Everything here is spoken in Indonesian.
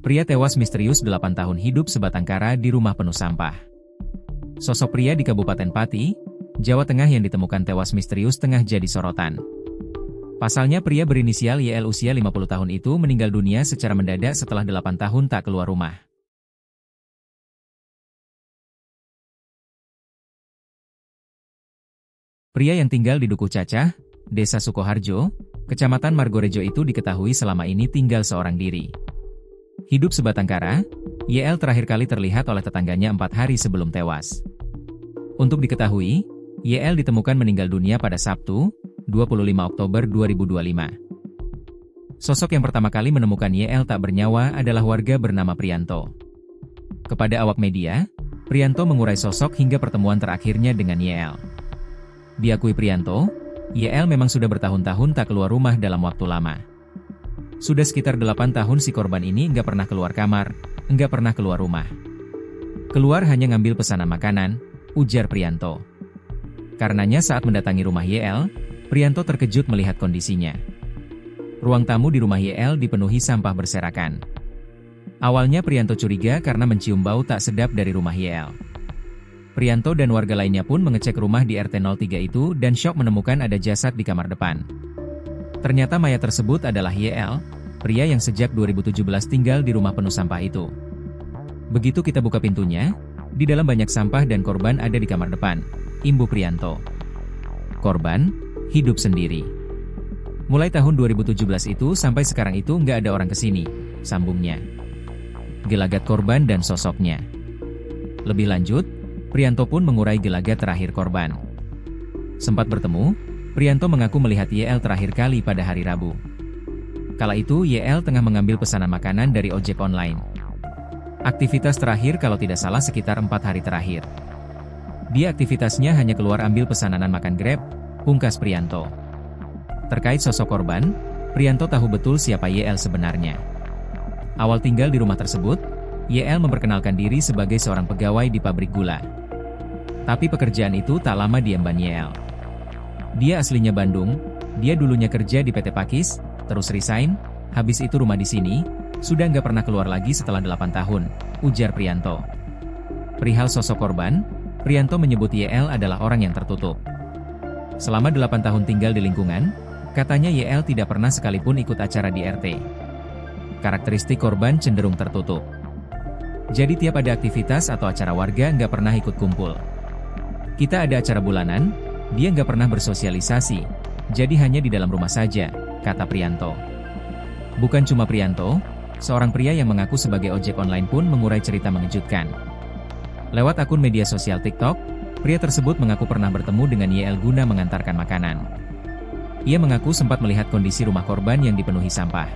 Pria tewas misterius 8 tahun hidup sebatang kara di rumah penuh sampah. Sosok pria di Kabupaten Pati, Jawa Tengah yang ditemukan tewas misterius tengah jadi sorotan. Pasalnya pria berinisial YL usia 50 tahun itu meninggal dunia secara mendadak setelah 8 tahun tak keluar rumah. Pria yang tinggal di Dukuh Cacah, Desa Sukoharjo, Kecamatan Margorejo itu diketahui selama ini tinggal seorang diri. Hidup sebatang kara, YL terakhir kali terlihat oleh tetangganya 4 hari sebelum tewas. Untuk diketahui, YL ditemukan meninggal dunia pada Sabtu, 25 Oktober 2025. Sosok yang pertama kali menemukan YL tak bernyawa adalah warga bernama Prianto. Kepada awak media, Prianto mengurai sosok hingga pertemuan terakhirnya dengan YL. Diakui Prianto, YL memang sudah bertahun-tahun tak keluar rumah dalam waktu lama. Sudah sekitar 8 tahun si korban ini nggak pernah keluar kamar, nggak pernah keluar rumah. Keluar hanya ngambil pesanan makanan, ujar Prianto. Karenanya saat mendatangi rumah YL, Prianto terkejut melihat kondisinya. Ruang tamu di rumah YL dipenuhi sampah berserakan. Awalnya Prianto curiga karena mencium bau tak sedap dari rumah YL. Prianto dan warga lainnya pun mengecek rumah di RT 03 itu dan syok menemukan ada jasad di kamar depan. Ternyata mayat tersebut adalah YL, pria yang sejak 2017 tinggal di rumah penuh sampah itu. Begitu kita buka pintunya, di dalam banyak sampah dan korban ada di kamar depan, imbuh Prianto. Korban hidup sendiri. Mulai tahun 2017 itu sampai sekarang itu nggak ada orang kesini, sambungnya. Gelagat korban dan sosoknya. Lebih lanjut, Prianto pun mengurai gelagat terakhir korban. Sempat bertemu, Prianto mengaku melihat YL terakhir kali pada hari Rabu. Kala itu YL tengah mengambil pesanan makanan dari ojek online. Aktivitas terakhir kalau tidak salah sekitar 4 hari terakhir. Dia aktivitasnya hanya keluar ambil pesanan makan Grab, pungkas Prianto. Terkait sosok korban, Prianto tahu betul siapa YL sebenarnya. Awal tinggal di rumah tersebut, YL memperkenalkan diri sebagai seorang pegawai di pabrik gula. Tapi pekerjaan itu tak lama diemban YL. Dia aslinya Bandung, dia dulunya kerja di PT Pakis, terus resign, habis itu rumah di sini, sudah nggak pernah keluar lagi setelah 8 tahun, ujar Prianto. Perihal sosok korban, Prianto menyebut YL adalah orang yang tertutup. Selama 8 tahun tinggal di lingkungan, katanya YL tidak pernah sekalipun ikut acara di RT. Karakteristik korban cenderung tertutup. Jadi tiap ada aktivitas atau acara warga nggak pernah ikut kumpul. Kita ada acara bulanan, dia nggak pernah bersosialisasi, jadi hanya di dalam rumah saja, kata Prianto. Bukan cuma Prianto, seorang pria yang mengaku sebagai ojek online pun mengurai cerita mengejutkan. Lewat akun media sosial TikTok, pria tersebut mengaku pernah bertemu dengan YL guna mengantarkan makanan. Ia mengaku sempat melihat kondisi rumah korban yang dipenuhi sampah.